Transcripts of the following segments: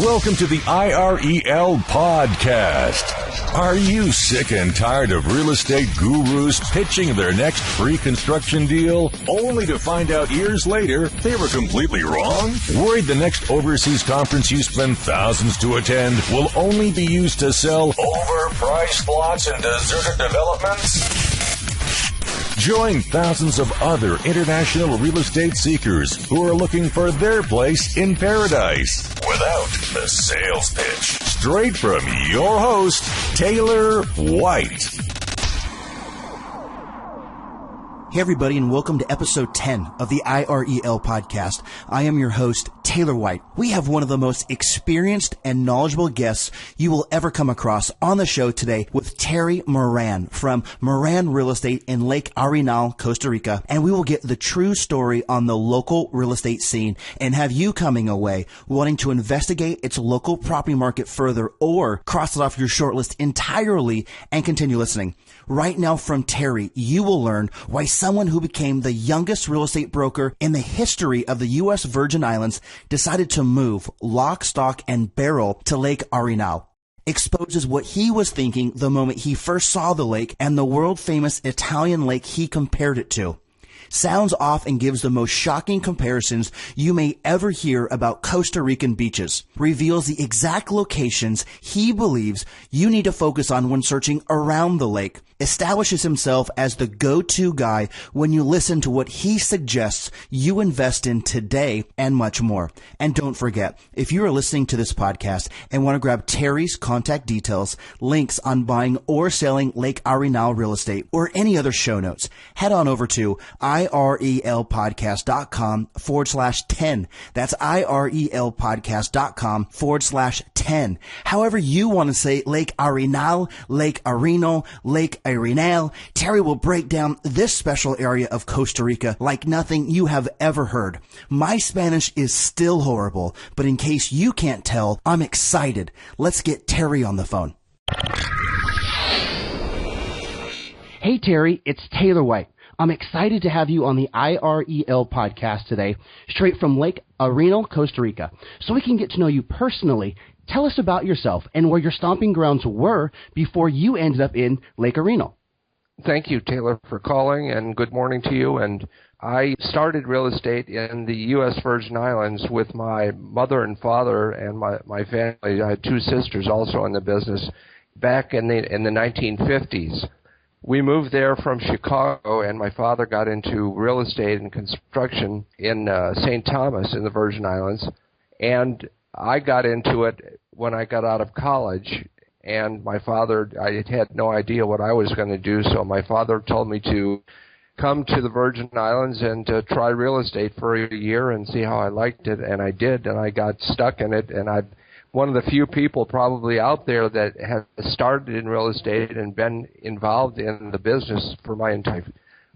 Welcome to the IREL podcast. Are you sick and tired of real estate gurus pitching their next free construction deal, only to find out years later they were completely wrong? Worried the next overseas conference you spend thousands to attend will only be used to sell overpriced lots in deserted developments? Join thousands of other international real estate seekers who are looking for their place in paradise without the sales pitch. Straight from your host, Taylor White. Hey everybody, and welcome to episode 10 of the IREL podcast. I am your host, Taylor White. We have one of the most experienced and knowledgeable guests you will ever come across on the show today with Terry Moran from Moran Real Estate in Lake Arenal, Costa Rica. And we will get the true story on the local real estate scene and have you coming away wanting to investigate its local property market further or cross it off your shortlist entirely and continue listening. Right now from Terry, you will learn why someone who became the youngest real estate broker in the history of the U.S. Virgin Islands decided to move lock, stock, and barrel to Lake Arenal. Exposes what he was thinking the moment he first saw the lake and the world-famous Italian lake he compared it to. Sounds off and gives the most shocking comparisons you may ever hear about Costa Rican beaches. Reveals the exact locations he believes you need to focus on when searching around the lake. Establishes himself as the go-to guy when you listen to what he suggests you invest in today, and much more. And don't forget, if you are listening to this podcast and want to grab Terry's contact details, links on buying or selling Lake Arenal real estate, or any other show notes, head on over to irelpodcast.com/10. That's irelpodcast.com/10. However you want to say Lake Arenal, Lake Arenal, Lake Arenal, Terry will break down this special area of Costa Rica like nothing you have ever heard. My Spanish is still horrible, but in case you can't tell, I'm excited. Let's get Terry on the phone. Hey Terry, it's Taylor White. I'm excited to have you on the IREL podcast today, straight from Lake Arenal, Costa Rica, so we can get to know you personally. Tell us about yourself and where your stomping grounds were before you ended up in Lake Arenal. Thank you, Taylor, for calling, and good morning to you. And I started real estate in the U.S. Virgin Islands with my mother and father and my family. I had two sisters also in the business back in the 1950s. We moved there from Chicago, and my father got into real estate and construction in St. Thomas in the Virgin Islands. And I got into it when I got out of college, and my father, I had no idea what I was going to do, so my father told me to come to the Virgin Islands and to try real estate for a year and see how I liked it, and I did, and I got stuck in it, and I'm one of the few people probably out there that have started in real estate and been involved in the business for my entire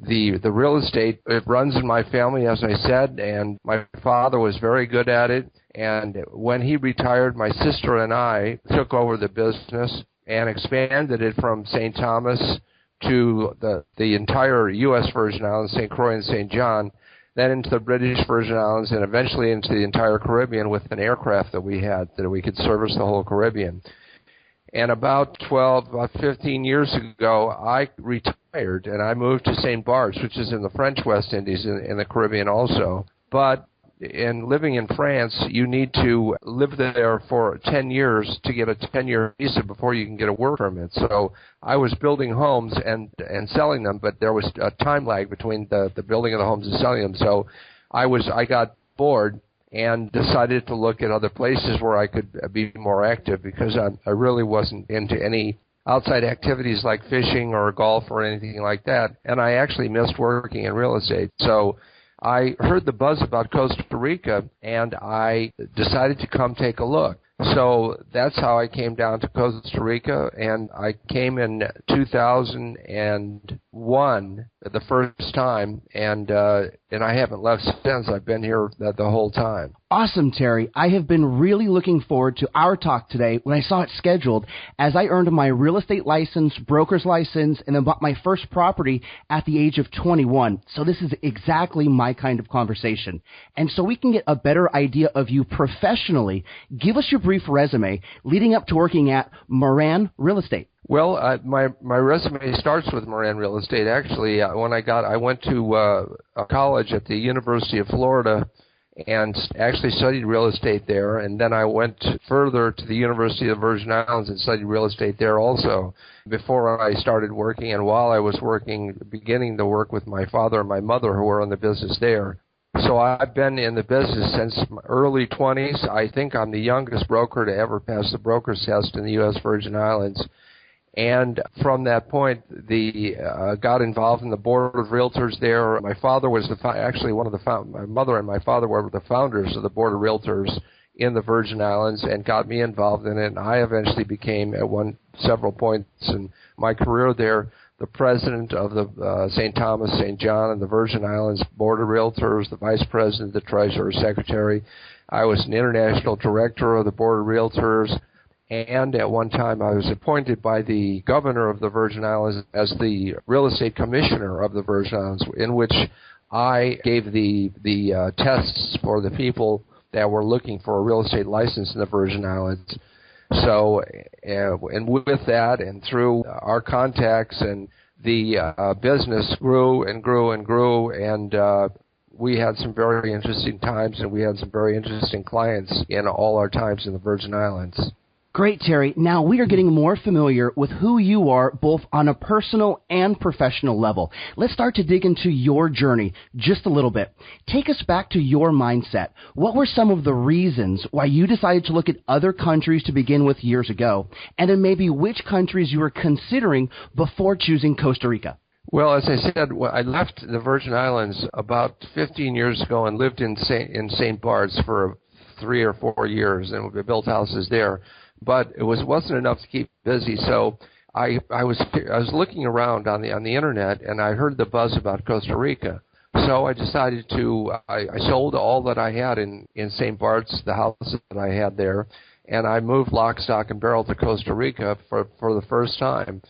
The real estate, it runs in my family, as I said, and my father was very good at it. And when he retired, my sister and I took over the business and expanded it from St. Thomas to the entire U.S. Virgin Islands, St. Croix and St. John, then into the British Virgin Islands, and eventually into the entire Caribbean with an aircraft that we had, that we could service the whole Caribbean. And about 15 years ago, I retired, and I moved to St. Bart's, which is in the French West Indies in the Caribbean also. But in living in France, you need to live there for 10 years to get a 10-year visa before you can get a work permit. So I was building homes and selling them, but there was a time lag between the building of the homes and selling them. So I got bored and decided to look at other places where I could be more active, because I really wasn't into any outside activities like fishing or golf or anything like that, and I actually missed working in real estate. So I heard the buzz about Costa Rica, and I decided to come take a look. So that's how I came down to Costa Rica, and I came in 2009, won the first time, and I haven't left since. I've been here the whole time. Awesome, Terry. I have been really looking forward to our talk today when I saw it scheduled, as I earned my real estate license, broker's license, and then bought my first property at the age of 21. So this is exactly my kind of conversation. And so we can get a better idea of you professionally, give us your brief resume leading up to working at Moran Real Estate. Well, my resume starts with Moran Real Estate. Actually, I went to college at the University of Florida and actually studied real estate there, and then I went further to the University of the Virgin Islands and studied real estate there also before I started working. And while I was working, beginning to work with my father and my mother, who were in the business there. So I've been in the business since my early 20s. I think I'm the youngest broker to ever pass the broker's test in the U.S. Virgin Islands. And from that point, got involved in the board of realtors there. My father was my mother and my father were the founders of the board of realtors in the Virgin Islands and got me involved in it. And I eventually became, at several points in my career there, the president of the St. Thomas, St. John, and the Virgin Islands board of realtors, the vice president, the treasurer, secretary. I was an international director of the board of realtors. And at one time, I was appointed by the governor of the Virgin Islands as the real estate commissioner of the Virgin Islands, in which I gave the tests for the people that were looking for a real estate license in the Virgin Islands. So, and with that, and through our contacts, and the business grew and grew and grew, and we had some very interesting times, and we had some very interesting clients in all our times in the Virgin Islands. Great, Terry. Now we are getting more familiar with who you are, both on a personal and professional level. Let's start to dig into your journey just a little bit. Take us back to your mindset. What were some of the reasons why you decided to look at other countries to begin with years ago? And then maybe which countries you were considering before choosing Costa Rica? Well, as I said, I left the Virgin Islands about 15 years ago and lived in St. Bart's for 3 or 4 years, and we built houses there. But it wasn't enough to keep busy, so I was looking around on the internet, and I heard the buzz about Costa Rica. So I decided I sold all that I had in St. Bart's, the house that I had there, and I moved lock, stock, and barrel to Costa Rica for the first time,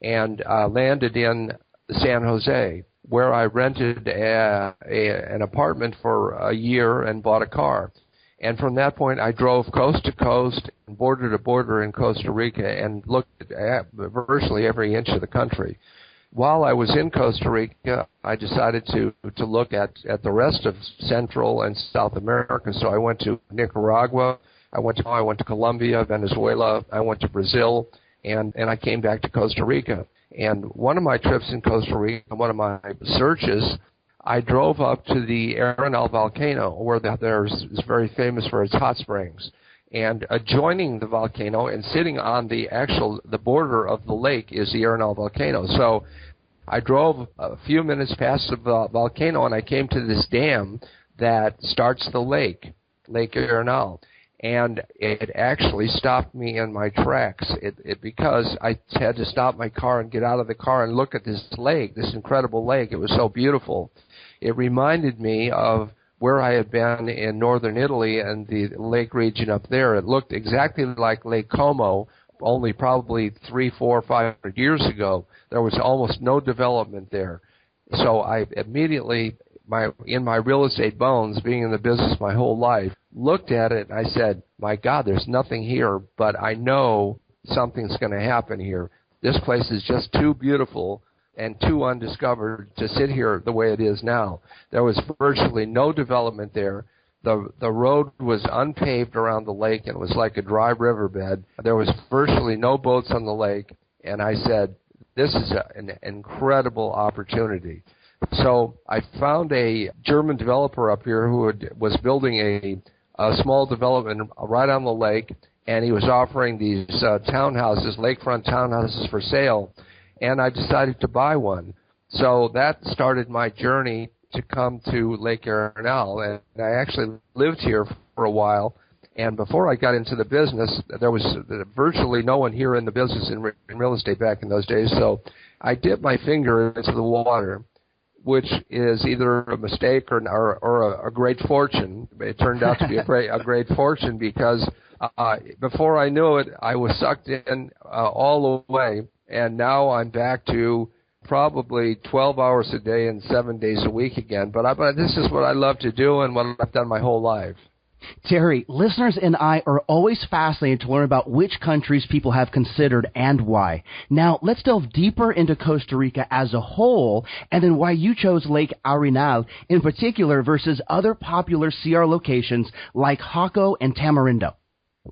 and landed in San Jose, where I rented an apartment for a year and bought a car. And from that point, I drove coast to coast, border to border in Costa Rica, and looked at virtually every inch of the country. While I was in Costa Rica, I decided to look at the rest of Central and South America. So I went to Nicaragua, I went to Colombia, Venezuela, I went to Brazil, and I came back to Costa Rica. And one of my trips in Costa Rica, one of my searches, I drove up to the Arenal volcano, where it's very famous for its hot springs. And adjoining the volcano and sitting on the border of the lake is the Arenal volcano. So I drove a few minutes past the volcano, and I came to this dam that starts the Lake Arenal. And it actually stopped me in my tracks because I had to stop my car and get out of the car and look at this lake, this incredible lake. It was so beautiful. It reminded me of where I had been in northern Italy and the lake region up there. It looked exactly like Lake Como, only probably 300, 400, 500 years ago. There was almost no development there. So I immediately, in my real estate bones, being in the business my whole life, looked at it and I said, my God, there's nothing here, but I know something's going to happen here. This place is just too beautiful and too undiscovered to sit here the way it is now. There was virtually no development there. The road was unpaved around the lake, and it was like a dry riverbed. There was virtually no boats on the lake, and I said, this is an incredible opportunity. So I found a German developer up here who was building a small development right on the lake, and he was offering these townhouses, lakefront townhouses for sale. And I decided to buy one. So that started my journey to come to Lake Arenal. And I actually lived here for a while And before I got into the business, there was virtually no one here in the business in real estate back in those days. So I dipped my finger into the water, which is either a mistake or a great fortune. It turned out to be a great fortune because before I knew it, I was sucked in all the way, and now I'm back to probably 12 hours a day and 7 days a week again. But this is what I love to do and what I've done my whole life. Terry, listeners and I are always fascinated to learn about which countries people have considered and why. Now, let's delve deeper into Costa Rica as a whole, and then why you chose Lake Arenal in particular versus other popular CR locations like Jaco and Tamarindo.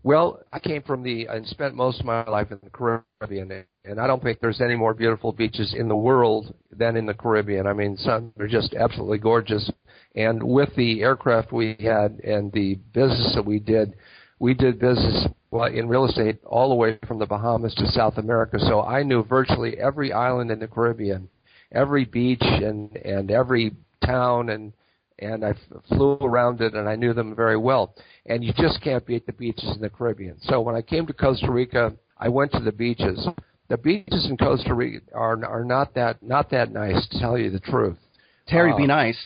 Well, I came from and spent most of my life in the Caribbean, and I don't think there's any more beautiful beaches in the world than in the Caribbean. I mean, some are just absolutely gorgeous. And with the aircraft we had and the business that we did business in real estate all the way from the Bahamas to South America. So I knew virtually every island in the Caribbean, every beach and every town, and I flew around it, and I knew them very well. And you just can't beat the beaches in the Caribbean. So when I came to Costa Rica, I went to the beaches. The beaches in Costa Rica are not that nice, to tell you the truth. Terry, be nice.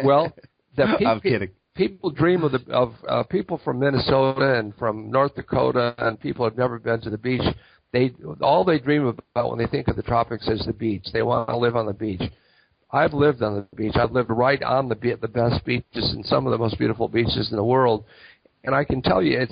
Well, I'm kidding. People dream of people from Minnesota and from North Dakota, and people have never been to the beach. All they dream about when they think of the tropics is the beach. They want to live on the beach. I've lived on the beach. I've lived right on the best beaches and some of the most beautiful beaches in the world, and I can tell you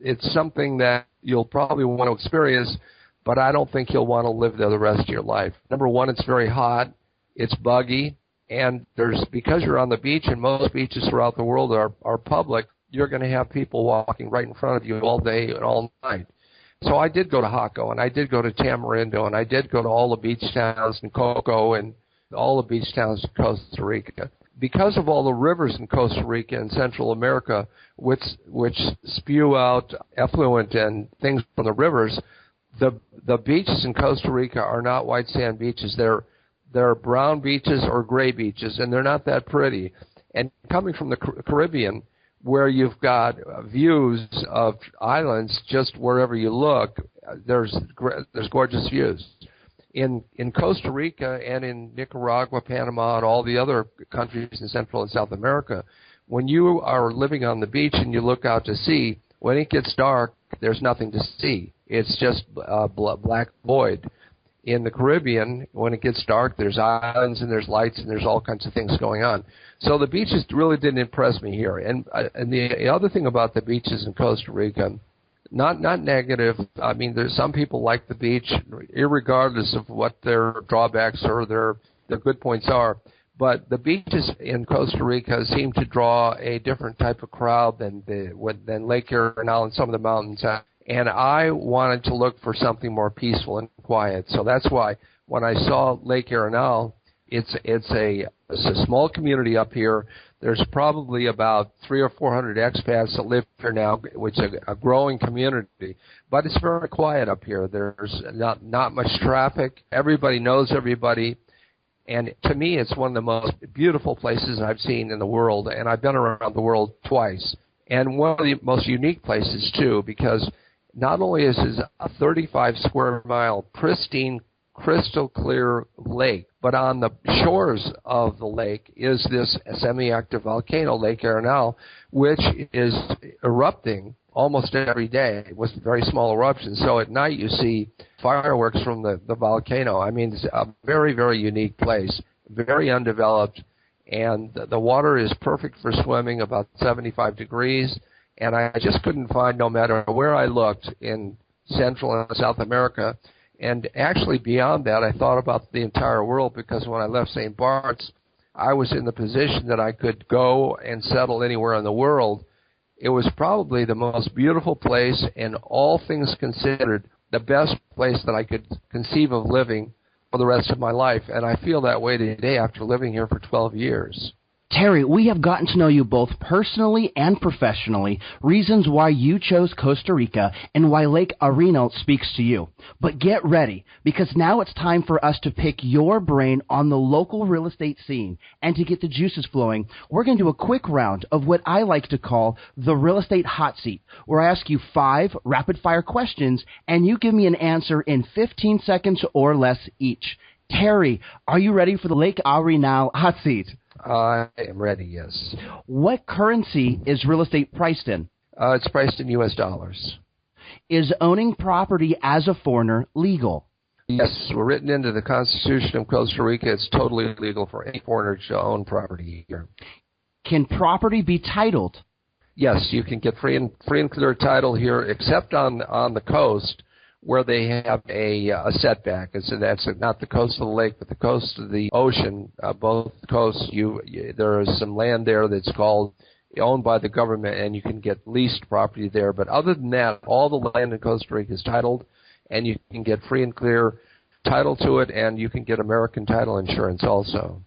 it's something that you'll probably want to experience, but I don't think you'll want to live there the rest of your life. Number one, it's very hot, it's buggy, and because you're on the beach, and most beaches throughout the world are public, you're going to have people walking right in front of you all day and all night. So I did go to Jaco, and I did go to Tamarindo, and I did go to all the beach towns in Coco and all the beach towns in Costa Rica. Because of all the rivers in Costa Rica and Central America, which spew out effluent and things from the rivers, the beaches in Costa Rica are not white sand beaches. They're brown beaches or gray beaches, and they're not that pretty. And coming from the Caribbean, where you've got views of islands just wherever you look, there's gorgeous views. In Costa Rica and in Nicaragua, Panama, and all the other countries in Central and South America, when you are living on the beach and you look out to sea, when it gets dark, there's nothing to see. It's just black void. In the Caribbean, when it gets dark, there's islands and there's lights and there's all kinds of things going on. So the beaches really didn't impress me here. And the other thing about the beaches in Costa Rica, not negative. I mean, there's some people like the beach, irregardless of what their drawbacks or their good points are. But the beaches in Costa Rica seem to draw a different type of crowd than Lake Arenal and some of the mountains. And I wanted to look for something more peaceful and quiet. So that's why when I saw Lake Arenal, it's a small community up here. There's probably about 300 or 400 expats that live here now, which is a growing community. But it's very quiet up here. There's not much traffic. Everybody knows everybody. And to me, it's one of the most beautiful places I've seen in the world. And I've been around the world twice. And one of the most unique places, too, because not only is it a 35-square-mile pristine, crystal-clear lake, but on the shores of the lake is this semi-active volcano, Lake Arenal, which is erupting almost every day with very small eruptions. So at night you see fireworks from the volcano. I mean, it's a very, very unique place, very undeveloped, and the water is perfect for swimming, about 75 degrees. And I just couldn't find, no matter where I looked in Central and South America, and actually beyond that, I thought about the entire world, because when I left St. Bart's, I was in the position that I could go and settle anywhere in the world. It was probably the most beautiful place, and all things considered, the best place that I could conceive of living for the rest of my life. And I feel that way today after living here for 12 years. Terry, we have gotten to know you both personally and professionally, reasons why you chose Costa Rica and why Lake Arenal speaks to you. But get ready, because now it's time for us to pick your brain on the local real estate scene. And to get the juices flowing, we're going to do a quick round of what I like to call the real estate hot seat, where I ask you 5 rapid-fire questions, and you give me an answer in 15 seconds or less each. Terry, are you ready for the Lake Arenal hot seat? I am ready, yes. What currency is real estate priced in? It's priced in U.S. dollars. Is owning property as a foreigner legal? Yes, we're written into the Constitution of Costa Rica. It's totally legal for any foreigner to own property here. Can property be titled? Yes, you can get free and clear title here, except on the coast, where they have a setback. So that's not the coast of the lake, but the coast of the ocean. Both coasts, there is some land there that's owned by the government, and you can get leased property there. But other than that, all the land in Costa Rica is titled, and you can get free and clear title to it, and you can get American title insurance also.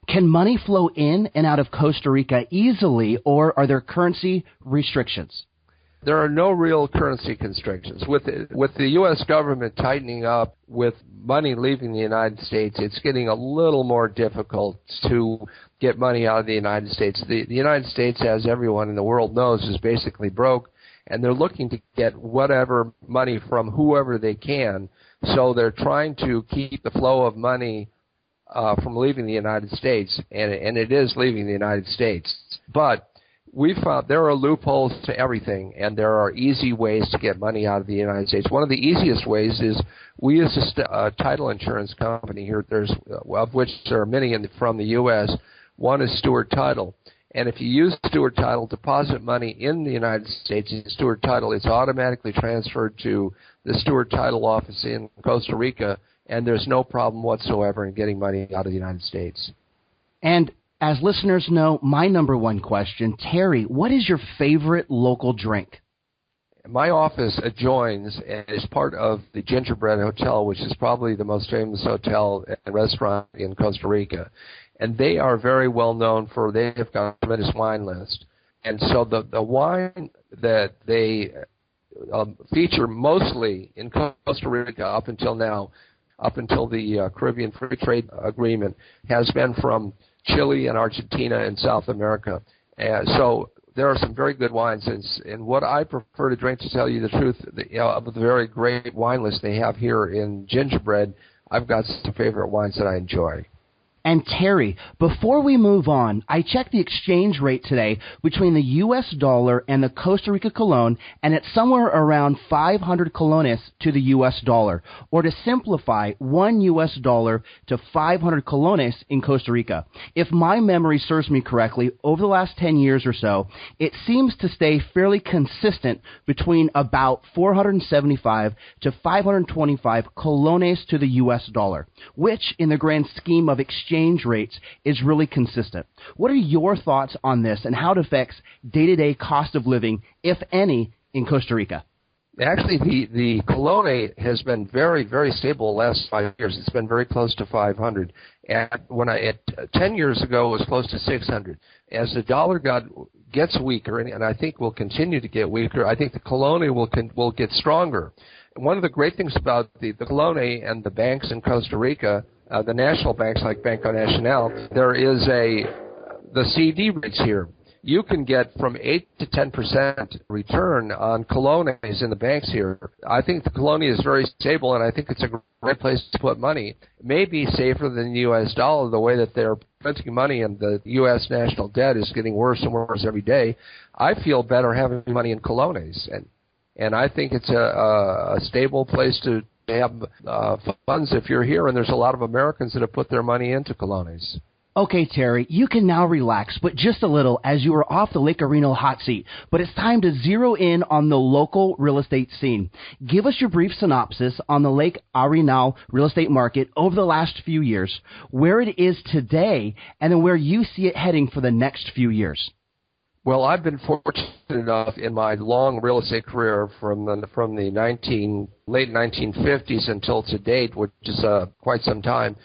Can money flow in and out of Costa Rica easily, or are there currency restrictions? There are no real currency constrictions. With the U.S. government tightening up with money leaving the United States, it's getting a little more difficult to get money out of the United States. The United States, as everyone in the world knows, is basically broke, and they're looking to get whatever money from whoever they can. So they're trying to keep the flow of money from leaving the United States, and it is leaving the United States. But we found there are loopholes to everything, and there are easy ways to get money out of the United States. One of the easiest ways is we use a title insurance company here, of which there are many from the U.S. One is Stewart Title. And if you use Stewart Title, deposit money in the United States in Stewart Title, it's automatically transferred to the Stewart Title office in Costa Rica, and there's no problem whatsoever in getting money out of the United States. And as listeners know, my number one question, Terry, what is your favorite local drink? My office adjoins and is part of the Gingerbread Hotel, which is probably the most famous hotel and restaurant in Costa Rica. And they are very well known they have got a tremendous wine list. And so the wine that they feature mostly in Costa Rica up until now, up until the Caribbean Free Trade Agreement, has been from Chile and Argentina and South America. So there are some very good wines. And what I prefer to drink, to tell you the truth, of the very great wine list they have here in Gingerbread, I've got some favorite wines that I enjoy. And Terry, before we move on, I checked the exchange rate today between the U.S. dollar and the Costa Rica colon, and it's somewhere around 500 colones to the U.S. dollar, or to simplify, $1 U.S. to 500 colones in Costa Rica. If my memory serves me correctly, over the last 10 years or so, it seems to stay fairly consistent between about 475 to 525 colones to the U.S. dollar, which, in the grand scheme of exchange rates, is really consistent. What are your thoughts on this and how it affects day-to-day cost of living, if any, in Costa Rica? Actually, the colone has been very, very stable the last 5 years. It's been very close to 500. And 10 years ago, it was close to 600. As the dollar gets weaker, and I think will continue to get weaker, I think the colone will get stronger. And one of the great things about the colone and the banks in Costa Rica, the national banks like Banco Nacional, there is the CD rates here. You can get from 8 to 10% return on colones in the banks here. I think the colone is very stable, and I think it's a great place to put money. It may be safer than the U.S. dollar, the way that they're printing money and the U.S. national debt is getting worse and worse every day. I feel better having money in colones, and I think it's a stable place to have funds if you're here, and there's a lot of Americans that have put their money into colones. Okay, Terry, you can now relax, but just a little, as you are off the Lake Arenal hot seat. But it's time to zero in on the local real estate scene. Give us your brief synopsis on the Lake Arenal real estate market over the last few years, where it is today, and then where you see it heading for the next few years. Well, I've been fortunate enough in my long real estate career from the late 1950s until to date, which is quite some time,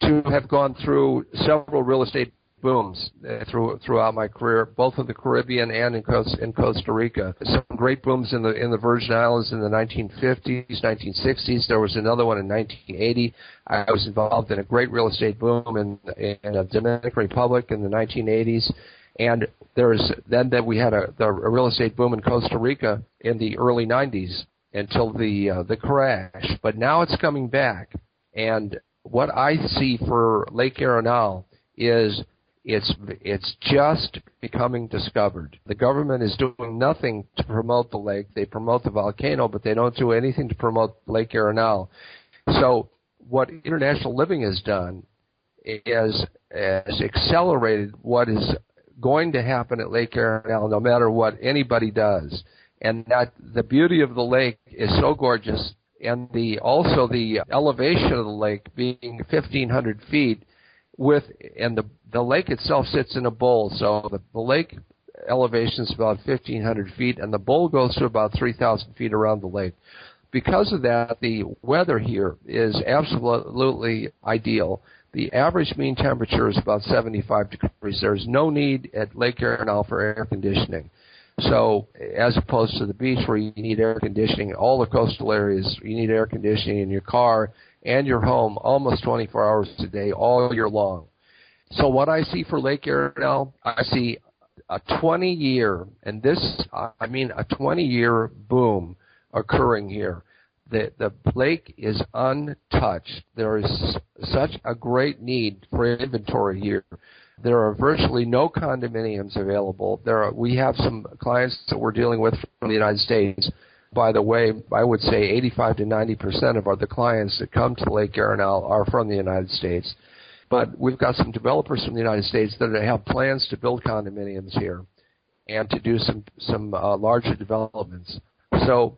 to have gone through several real estate booms throughout my career, both in the Caribbean and in Costa Rica. Some great booms in the Virgin Islands in the 1950s, 1960s. There was another one in 1980. I was involved in a great real estate boom in the Dominican Republic in the 1980s. And we had a real estate boom in Costa Rica in the early 90s until the crash. But now it's coming back. And what I see for Lake Arenal is it's just becoming discovered. The government is doing nothing to promote the lake. They promote the volcano, but they don't do anything to promote Lake Arenal. So what International Living has done is accelerated what is going to happen at Lake Arenal no matter what anybody does. And that the beauty of the lake is so gorgeous, and also the elevation of the lake being 1,500 feet, the lake itself sits in a bowl, so the lake elevation is about 1,500 feet, and the bowl goes to about 3,000 feet around the lake. Because of that, the weather here is absolutely ideal. The average mean temperature is about 75 degrees. There's no need at Lake Arenal for air conditioning. So as opposed to the beach where you need air conditioning, all the coastal areas, you need air conditioning in your car and your home almost 24 hours a day, all year long. So what I see for Lake Arenal, I see a 20-year, and I mean a 20-year boom occurring here. The lake is untouched. There is such a great need for inventory here. There are virtually no condominiums available. We have some clients that we're dealing with from the United States. By the way, I would say 85 to 90% of the clients that come to Lake Arenal are from the United States. But we've got some developers from the United States that have plans to build condominiums here and to do some larger developments. So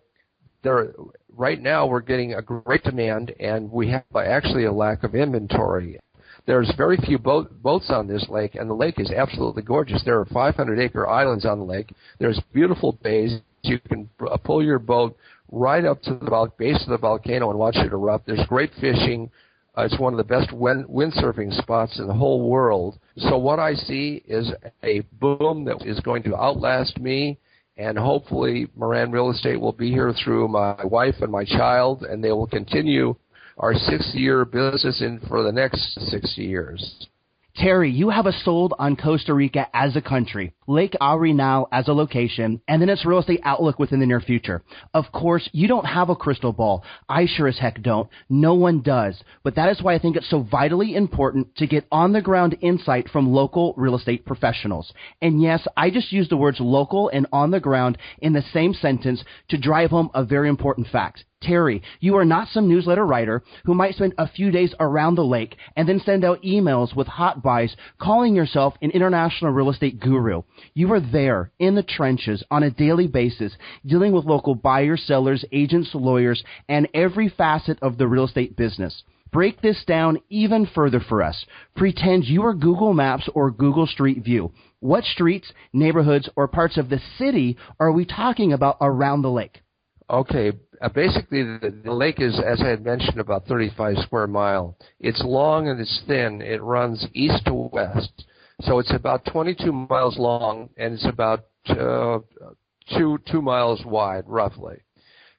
right now we're getting a great demand, and we have actually a lack of inventory. There's very few boats on this lake, and the lake is absolutely gorgeous. There are 500-acre islands on the lake. There's beautiful bays. You can pull your boat right up to the base of the volcano and watch it erupt. There's great fishing. It's one of the best windsurfing spots in the whole world. So what I see is a boom that is going to outlast me, and hopefully Moran Real Estate will be here through my wife and my child, and they will continue our 6-year business for the next 60 years. Terry, you have us sold on Costa Rica as a country, Lake Arenal as a location, and then its real estate outlook within the near future. Of course, you don't have a crystal ball. I sure as heck don't. No one does. But that is why I think it's so vitally important to get on-the-ground insight from local real estate professionals. And yes, I just used the words local and on-the-ground in the same sentence to drive home a very important fact. Terry, you are not some newsletter writer who might spend a few days around the lake and then send out emails with hot buys calling yourself an international real estate guru. You are there in the trenches on a daily basis dealing with local buyers, sellers, agents, lawyers, and every facet of the real estate business. Break this down even further for us. Pretend you are Google Maps or Google Street View. What streets, neighborhoods, or parts of the city are we talking about around the lake? Okay, basically the lake is, as I had mentioned, about 35 square mile. It's long and it's thin. It runs east to west. So it's about 22 miles long, and it's about 2 miles wide, roughly.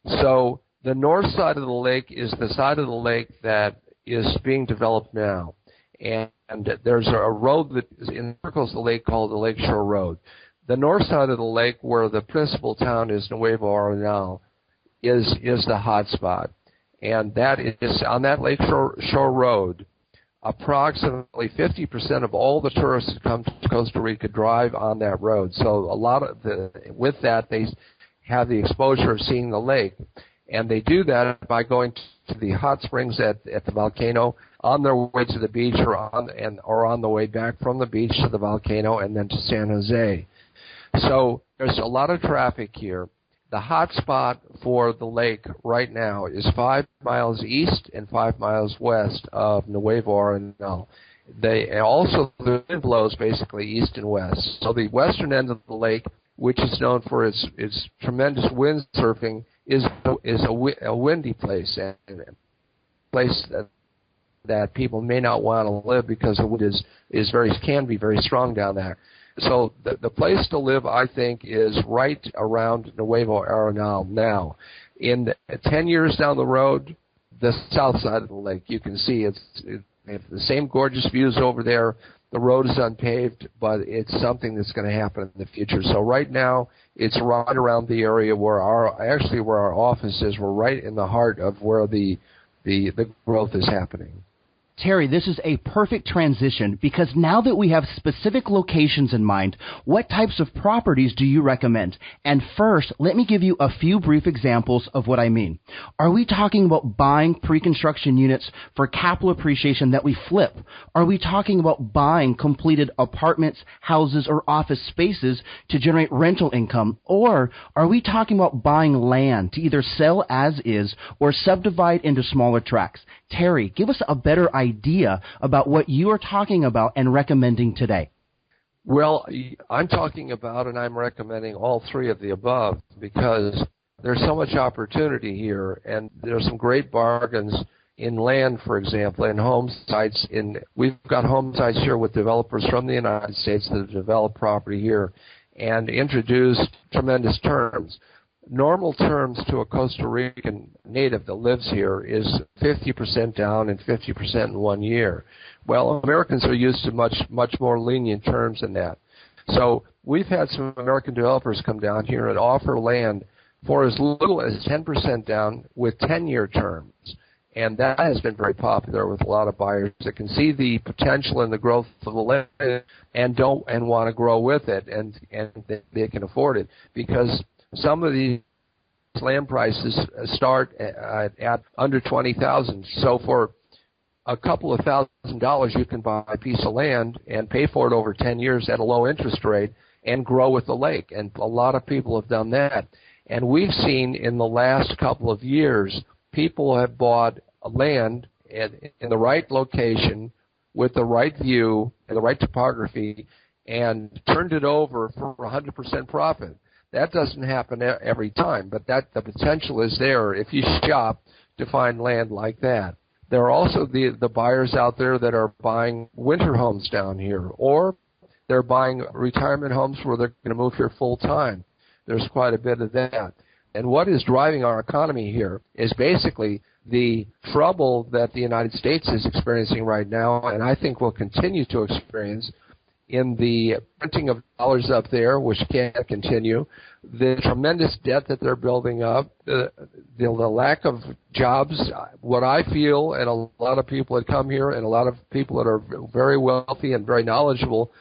So the north side of the lake is the side of the lake that is being developed now. And there's a road that encircles the lake called the Lakeshore Road. The north side of the lake, where the principal town is Nuevo Arenal, is the hot spot. And that is on that Lakeshore Road. Approximately 50% of all the tourists that come to Costa Rica drive on that road. So a lot of with that, they have the exposure of seeing the lake. And they do that by going to the hot springs at the volcano on their way to the beach or on the way back from the beach to the volcano and then to San Jose. So there's a lot of traffic here. The hot spot for the lake right now is 5 miles east and 5 miles west of Nuevo Arenal. The wind blows basically east and west. So the western end of the lake, which is known for its tremendous windsurfing, is a windy place, and a place that that people may not want to live because the wind can be very strong down there. So the place to live, I think, is right around Nuevo Arenal now. In 10 years down the road, the south side of the lake, you can see it's the same gorgeous views over there. The road is unpaved, but it's something that's going to happen in the future. So right now, it's right around the area where our office is. We're right in the heart of where the growth is happening. Terry, this is a perfect transition because now that we have specific locations in mind, what types of properties do you recommend? And first, let me give you a few brief examples of what I mean. Are we talking about buying pre-construction units for capital appreciation that we flip? Are we talking about buying completed apartments, houses, or office spaces to generate rental income? Or are we talking about buying land to either sell as is or subdivide into smaller tracts? Terry, give us a better idea about what you are talking about and recommending today. Well, I'm talking about and I'm recommending all three of the above because there's so much opportunity here, and there's some great bargains in land, for example, in home sites. We've got home sites here with developers from the United States that have developed property here and introduced tremendous terms. Normal terms to a Costa Rican native that lives here is 50% down and 50% in 1 year. Well, Americans are used to much more lenient terms than that. So we've had some American developers come down here and offer land for as little as 10% down with 10-year terms. And that has been very popular with a lot of buyers that can see the potential and the growth of the land and want to grow with it, and they can afford it because some of these land prices start at under $20,000. So for a couple of $1,000, you can buy a piece of land and pay for it over 10 years at a low interest rate and grow with the lake. And a lot of people have done that. And we've seen in the last couple of years, people have bought land in the right location with the right view and the right topography and turned it over for 100% profit. That doesn't happen every time, but the potential is there if you shop to find land like that. There are also the buyers out there that are buying winter homes down here, or they're buying retirement homes where they're going to move here full time. There's quite a bit of that. And what is driving our economy here is basically the trouble that the United States is experiencing right now, and I think will continue to experience, in the printing of dollars up there, which can't continue, the tremendous debt that they're building up, the lack of jobs. What I feel, and a lot of people that come here and a lot of people that are very wealthy and very knowledgeable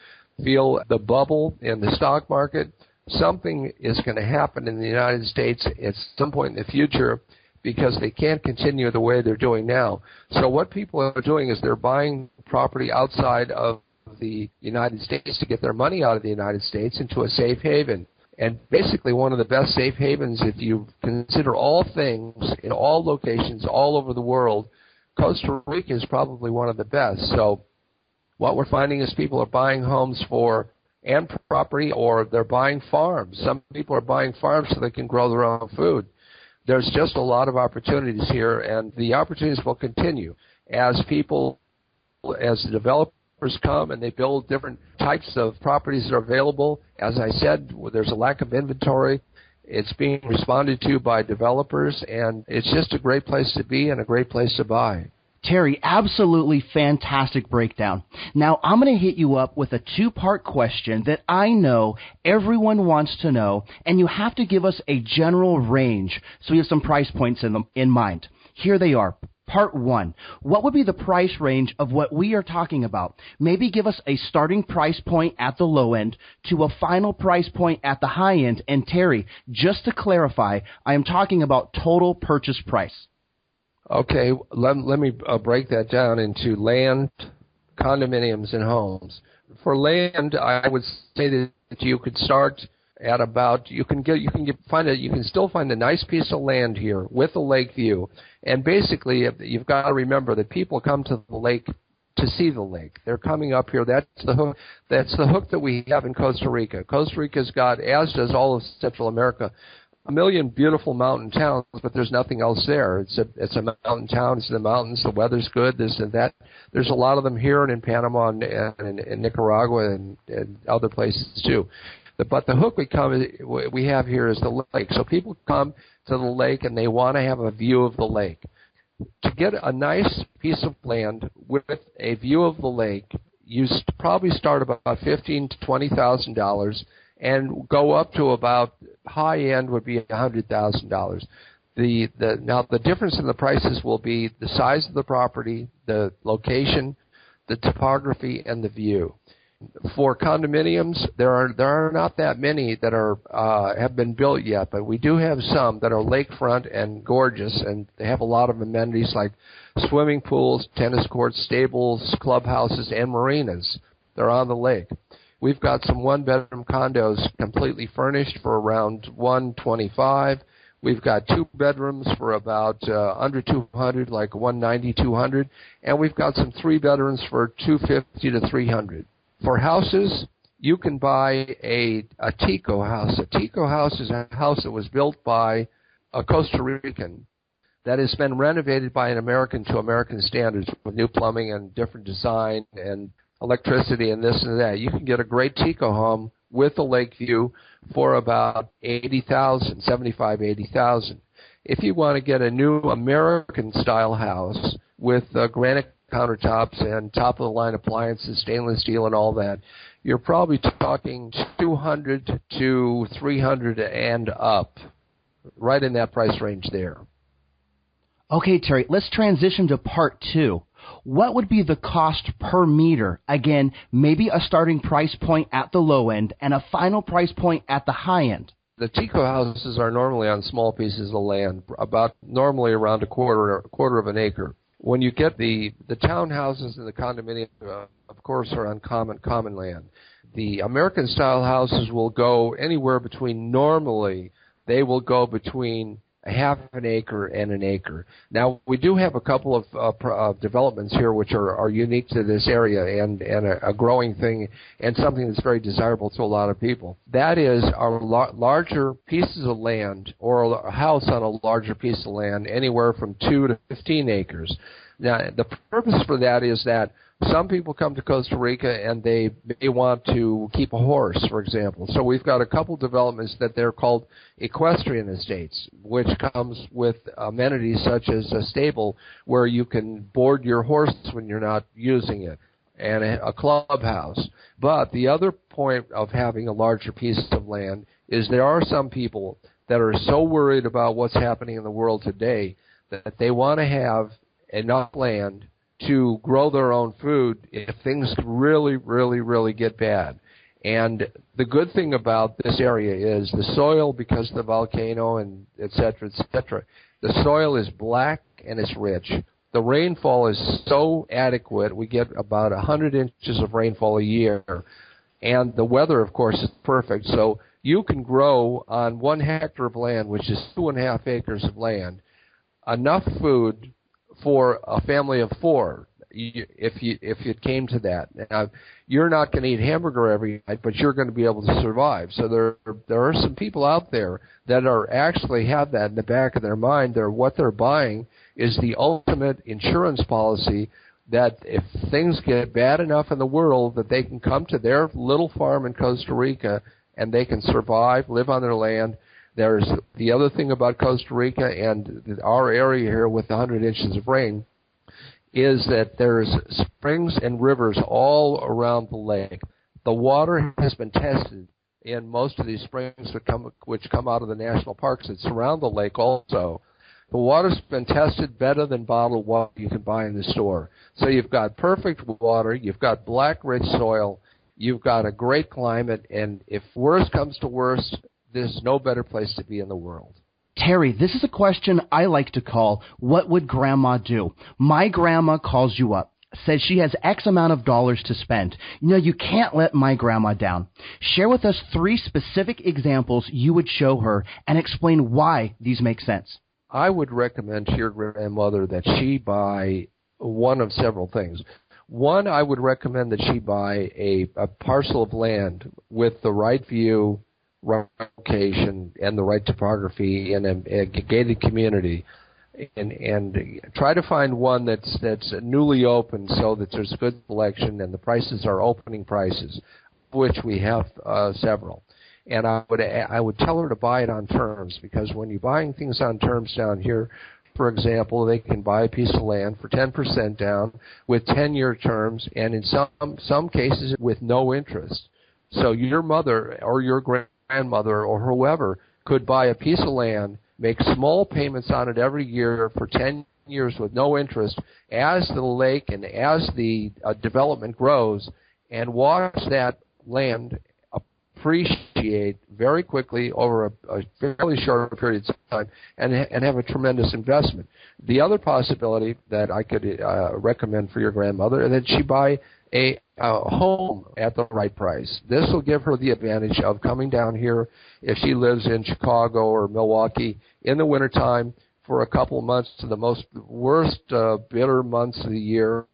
feel the bubble in the stock market. Something is going to happen in the United States at some point in the future because they can't continue the way they're doing now. So what people are doing is they're buying property outside of the United States to get their money out of the United States into a safe haven. And basically one of the best safe havens, if you consider all things in all locations all over the world, Costa Rica is probably one of the best. So what we're finding is people are buying homes and property, or they're buying farms. Some people are buying farms so they can grow their own food. There's just a lot of opportunities here, and the opportunities will continue as the developers come and they build different types of properties that are available. As I said, there's a lack of inventory. It's being responded to by developers, and it's just a great place to be and a great place to buy. Terry, absolutely fantastic breakdown. Now, I'm going to hit you up with a two-part question that I know everyone wants to know, and you have to give us a general range so we have some price points in mind. Here they are. Part 1, what would be the price range of what we are talking about? Maybe give us a starting price point at the low end to a final price point at the high end. And Terry, just to clarify, I am talking about total purchase price. Okay, let me break that down into land, condominiums, and homes. For land, I would say that you could start at about, you can still find a nice piece of land here with a lake view. And basically, you've got to remember that people come to the lake to see the lake. They're coming up here. That's the hook. That's the hook that we have in Costa Rica. Costa Rica's got, as does all of Central America, a million beautiful mountain towns, but there's nothing else there. It's a mountain town. It's in the mountains. The weather's good. This and that. There's a lot of them here and in Panama and in Nicaragua and other places too. But the hook we have here is the lake. So people come to the lake and they want to have a view of the lake. To get a nice piece of land with a view of the lake, you probably start about $15,000 to $20,000 and go up to about high end would be $100,000. Now the difference in the prices will be the size of the property, the location, the topography, and the view. For condominiums, there are not that many that have been built yet, but we do have some that are lakefront and gorgeous, and they have a lot of amenities like swimming pools, tennis courts, stables, clubhouses, and marinas. They're on the lake. We've got some one-bedroom condos completely furnished for around $125,000. We've got 2 bedrooms for about under $200,000, like $190,000, $200,000, and we've got some 3 bedrooms for $250,000 to $300,000. For houses, you can buy a Tico house. A Tico house is a house that was built by a Costa Rican that has been renovated by an American to American standards with new plumbing and different design and electricity and this and that. You can get a great Tico home with a lake view for about $80,000, $75,000, $80,000. If you want to get a new American-style house with granite countertops and top-of-the-line appliances, stainless steel and all that, you're probably talking $200,000 to $300,000 and up, right in that price range there. Okay, Terry, let's transition to part 2. What would be the cost per meter? Again, maybe a starting price point at the low end and a final price point at the high end. The Tico houses are normally on small pieces of land, about normally around a quarter of an acre. When you get the townhouses and the condominium, of course, are on common land. The American-style houses will go anywhere between, normally, they will go between a half an acre and an acre. Now, we do have a couple of developments here which are unique to this area and a growing thing and something that's very desirable to a lot of people. That is our larger pieces of land, or a house on a larger piece of land, anywhere from 2 to 15 acres. Now, the purpose for that is that some people come to Costa Rica and they may want to keep a horse, for example. So we've got a couple developments that they're called equestrian estates, which comes with amenities such as a stable where you can board your horse when you're not using it, and a clubhouse. But the other point of having a larger piece of land is there are some people that are so worried about what's happening in the world today that they want to have enough land to grow their own food if things really, really, really get bad. And the good thing about this area is the soil, because of the volcano and et cetera, the soil is black and it's rich. The rainfall is so adequate. We get about 100 inches of rainfall a year. And the weather, of course, is perfect. So you can grow on 1 hectare of land, which is 2.5 acres of land, enough food for a family of 4, if it came to that. Now, you're not going to eat hamburger every night, but you're going to be able to survive. So there are some people out there that are actually have that in the back of their mind. What they're buying is the ultimate insurance policy that if things get bad enough in the world that they can come to their little farm in Costa Rica and they can survive, live on their land. There's the other thing about Costa Rica and our area here with 100 inches of rain is that there's springs and rivers all around the lake. The water has been tested in most of these springs which come out of the national parks that surround the lake also. The water's been tested better than bottled water you can buy in the store. So you've got perfect water, you've got black, rich soil, you've got a great climate, and if worse comes to worse, there's no better place to be in the world. Terry, this is a question I like to call, what would Grandma do? My grandma calls you up, says she has X amount of dollars to spend. You can't let my grandma down. Share with us 3 specific examples you would show her and explain why these make sense. I would recommend to your grandmother that she buy one of several things. One, I would recommend that she buy a parcel of land with the right view, right location and the right topography in a gated community, and try to find one that's newly opened so that there's good selection and the prices are opening prices, which we have several. And I would tell her to buy it on terms, because when you're buying things on terms down here, for example, they can buy a piece of land for 10% down with 10-year terms, and in some cases with no interest. So your mother or your grandmother or whoever could buy a piece of land, make small payments on it every year for 10 years with no interest as the lake and as the development grows, and watch that land appreciate very quickly over a fairly short period of time and have a tremendous investment. The other possibility that I could recommend for your grandmother is that she buy a home at the right price. This will give her the advantage of coming down here if she lives in Chicago or Milwaukee in the wintertime for a couple of months to the worst bitter months of the year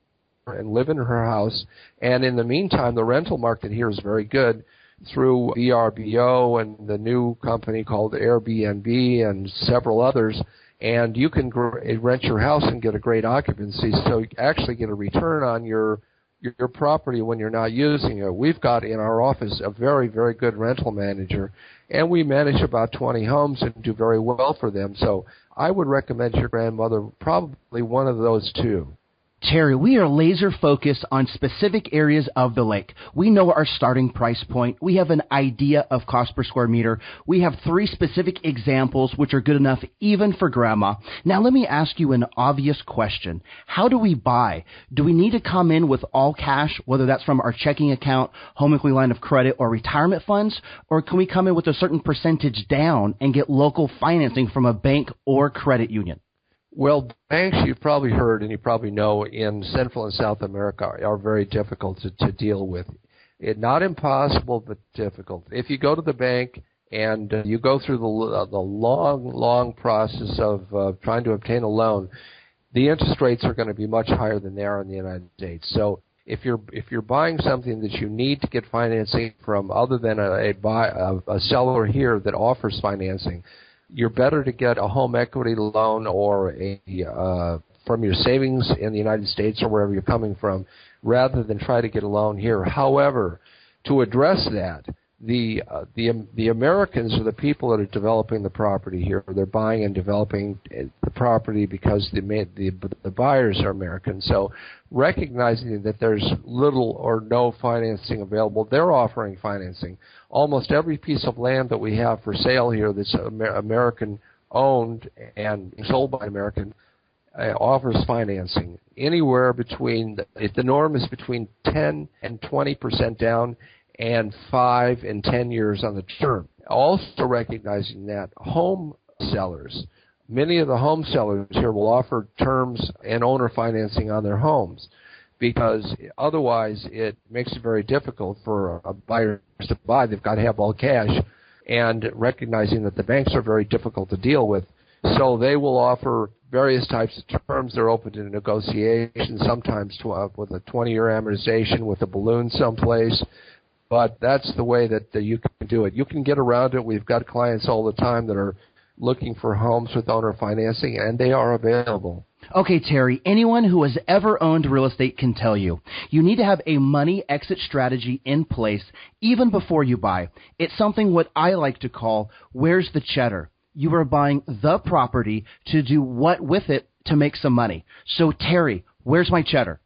and live in her house. And in the meantime, the rental market here is very good through VRBO and the new company called Airbnb and several others. And you can rent your house and get a great occupancy, so you actually get a return on your property when you're not using it. We've got in our office a very, very good rental manager, and we manage about 20 homes and do very well for them. So I would recommend your grandmother probably one of those two. Terry, we are laser focused on specific areas of the lake. We know our starting price point. We have an idea of cost per square meter. We have 3 specific examples which are good enough even for grandma. Now let me ask you an obvious question. How do we buy? Do we need to come in with all cash, whether that's from our checking account, home equity line of credit, or retirement funds? Or can we come in with a certain percentage down and get local financing from a bank or credit union? Well, banks, you've probably heard and you probably know, in Central and South America are very difficult to deal with. Not impossible, but difficult. If you go to the bank and you go through the long process of trying to obtain a loan, the interest rates are going to be much higher than they are in the United States. So if you're buying something that you need to get financing from other than a seller here that offers financing, you're better to get a home equity loan or from your savings in the United States or wherever you're coming from, rather than try to get a loan here. However, to address that, the Americans are the people that are developing the property here. They're buying and developing the property because the buyers are American. So recognizing that there's little or no financing available, they're offering financing. Almost every piece of land that we have for sale here that's American-owned and sold by American offers financing. Anywhere between, the norm is between 10 and 20% down, and 5 and 10 years on the term. Also recognizing that home sellers, many of the home sellers here will offer terms and owner financing on their homes, because otherwise it makes it very difficult for a buyer to buy. They've got to have all cash, and recognizing that the banks are very difficult to deal with. So they will offer various types of terms. They're open to negotiation, sometimes with a 20-year amortization with a balloon someplace. But that's the way that you can do it. You can get around it. We've got clients all the time that are looking for homes with owner financing, and they are available. Okay, Terry, anyone who has ever owned real estate can tell you, you need to have a money exit strategy in place even before you buy. It's something what I like to call, where's the cheddar? You are buying the property to do what with it to make some money. So, Terry, where's my cheddar?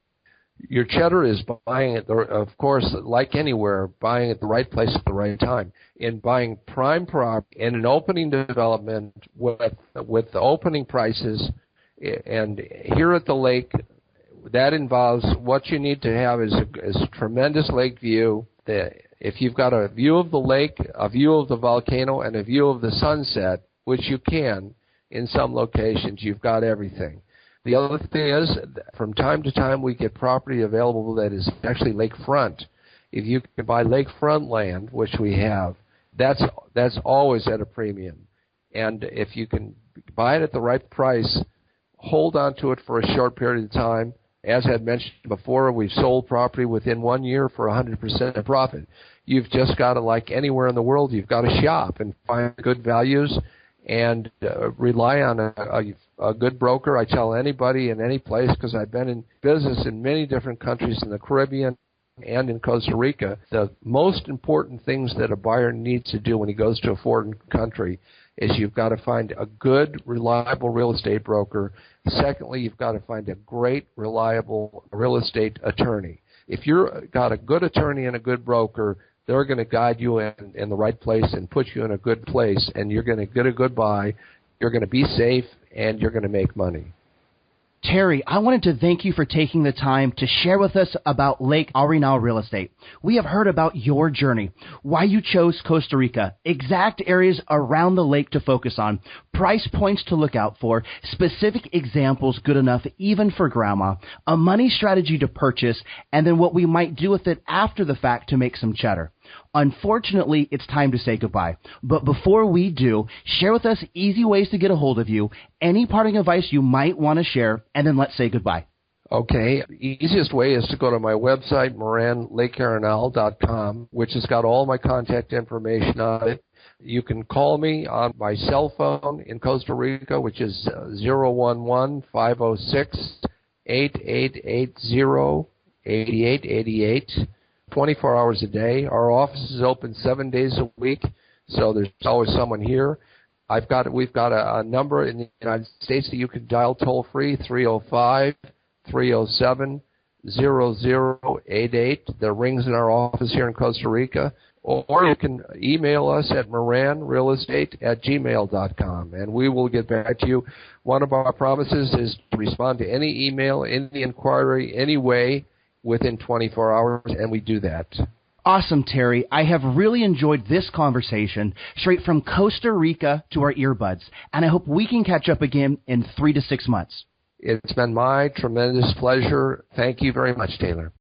Your cheddar is buying it, of course, like anywhere, buying at the right place at the right time. In buying prime property in an opening development with the opening prices, and here at the lake, that involves what you need to have is a tremendous lake view. If you've got a view of the lake, a view of the volcano, and a view of the sunset, which you can in some locations, you've got everything. The other thing is, from time to time, we get property available that is actually lakefront. If you can buy lakefront land, which we have, that's always at a premium. And if you can buy it at the right price, hold on to it for a short period of time, As I had mentioned before, we've sold property within 1 year for 100% of profit. You've just got to, like anywhere in the world, you've got to shop and find good values and rely on a good broker. I tell anybody in any place, because I've been in business in many different countries in the Caribbean and in Costa Rica, the most important things that a buyer needs to do when he goes to a foreign country is you've got to find a good, reliable real estate broker. Secondly, you've got to find a great, reliable real estate attorney. If you've got a good attorney and a good broker, they're going to guide you in the right place and put you in a good place, and you're going to get a good buy, you're going to be safe, and you're going to make money. Terry, I wanted to thank you for taking the time to share with us about Lake Arenal real estate. We have heard about your journey, why you chose Costa Rica, exact areas around the lake to focus on, price points to look out for, specific examples good enough even for grandma, a money strategy to purchase, and then what we might do with it after the fact to make some cheddar. Unfortunately, it's time to say goodbye. But before we do, share with us easy ways to get a hold of you, any parting advice you might want to share, and then let's say goodbye. Okay. The easiest way is to go to my website, moran.lakearenal.com, which has got all my contact information on it. You can call me on my cell phone in Costa Rica, which is 011-506-8880-8888. 24 hours a day. Our office is open 7 days a week, so there's always someone here. We've got a number in the United States that you can dial toll free, 305-307-0088. There are rings in our office here in Costa Rica. Or you can email us at moranrealestate@gmail.com, and we will get back to you. One of our promises is to respond to any email, any inquiry, any way, within 24 hours, and we do that. Awesome, Terry. I have really enjoyed this conversation straight from Costa Rica to our earbuds, and I hope we can catch up again in 3 to 6 months. It's been my tremendous pleasure. Thank you very much, Taylor.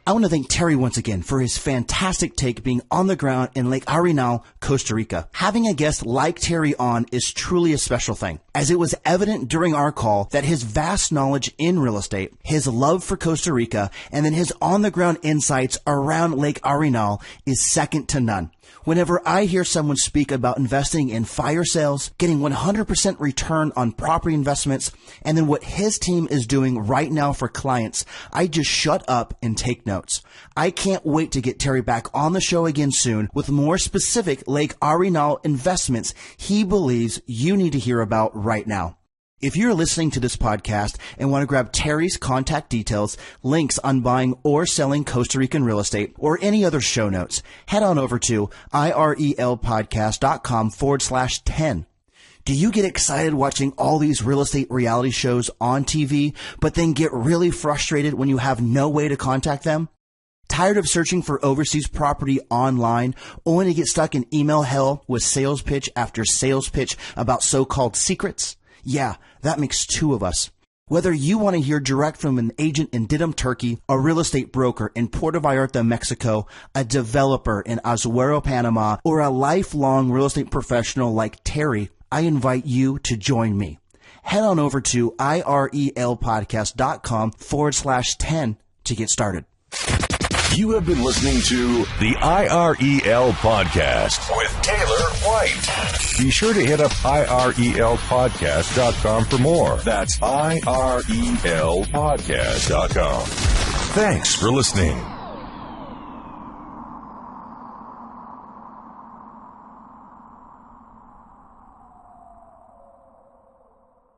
I want to thank Terry once again for his fantastic take being on the ground in Lake Arenal, Costa Rica. Having a guest like Terry on is truly a special thing, as it was evident during our call that his vast knowledge in real estate, his love for Costa Rica, and then his on-the-ground insights around Lake Arenal is second to none. Whenever I hear someone speak about investing in fire sales, getting 100% return on property investments, and then what his team is doing right now for clients, I just shut up and take notes. I can't wait to get Terry back on the show again soon with more specific Lake Arenal investments he believes you need to hear about right now. If you're listening to this podcast and want to grab Terry's contact details, links on buying or selling Costa Rican real estate, or any other show notes, head on over to irelpodcast.com/10. Do you get excited watching all these real estate reality shows on TV, but then get really frustrated when you have no way to contact them? Tired of searching for overseas property online, only to get stuck in email hell with sales pitch after sales pitch about so-called secrets? Yeah, that makes two of us. Whether you want to hear direct from an agent in Didim, Turkey, a real estate broker in Puerto Vallarta, Mexico, a developer in Azuero, Panama, or a lifelong real estate professional like Terry, I invite you to join me. Head on over to irelpodcast.com/10 to get started. You have been listening to the IREL Podcast with Taylor White. Be sure to hit up irelpodcast.com for more. That's irelpodcast.com. Thanks for listening.